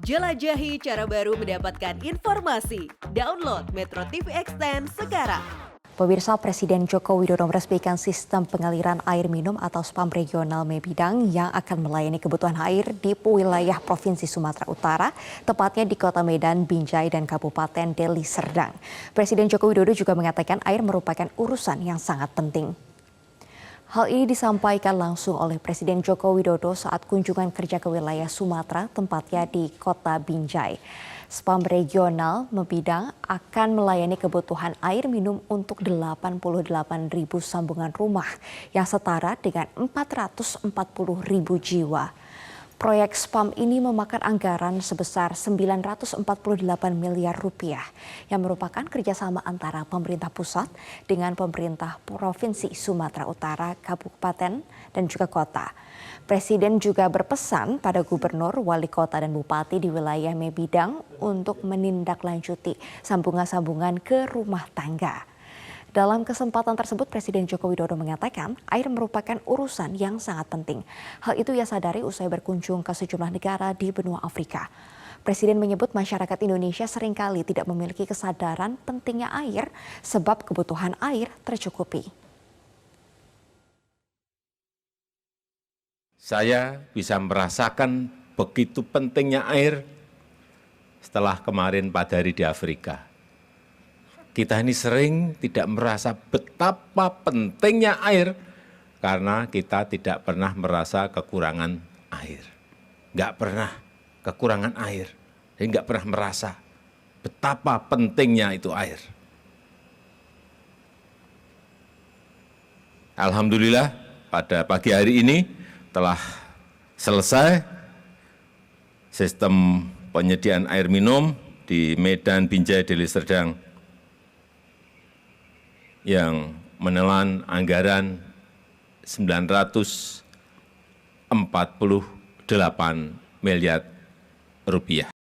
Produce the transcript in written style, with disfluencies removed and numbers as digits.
Jelajahi cara baru mendapatkan informasi. Download Metro TV Extend sekarang. Pemirsa, Presiden Joko Widodo meresmikan sistem pengaliran air minum atau SPAM regional Mebidang yang akan melayani kebutuhan air di wilayah Provinsi Sumatera Utara, tepatnya di Kota Medan, Binjai, dan Kabupaten Deli Serdang. Presiden Joko Widodo juga mengatakan air merupakan urusan yang sangat penting. Hal ini disampaikan langsung oleh Presiden Joko Widodo saat kunjungan kerja ke wilayah Sumatera, tempatnya di Kota Binjai. SPAM regional Mebidang akan melayani kebutuhan air minum untuk 88.000 sambungan rumah yang setara dengan 440.000 jiwa. Proyek SPAM ini memakan anggaran sebesar 948 miliar rupiah yang merupakan kerjasama antara pemerintah pusat dengan pemerintah Provinsi Sumatera Utara, kabupaten, dan juga kota. Presiden juga berpesan pada gubernur, wali kota, dan bupati di wilayah Mebidang untuk menindaklanjuti sambungan-sambungan ke rumah tangga. Dalam kesempatan tersebut, Presiden Joko Widodo mengatakan air merupakan urusan yang sangat penting. Hal itu ia sadari usai berkunjung ke sejumlah negara di benua Afrika. Presiden menyebut masyarakat Indonesia seringkali tidak memiliki kesadaran pentingnya air sebab kebutuhan air tercukupi. Saya bisa merasakan begitu pentingnya air setelah kemarin pada hari di Afrika. Kita ini sering tidak merasa betapa pentingnya air karena kita tidak pernah merasa kekurangan air. Nggak pernah kekurangan air, dan nggak pernah merasa betapa pentingnya itu air. Alhamdulillah pada pagi hari ini telah selesai sistem penyediaan air minum di Medan, Binjai, Deli Serdang yang menelan anggaran 948 miliar rupiah.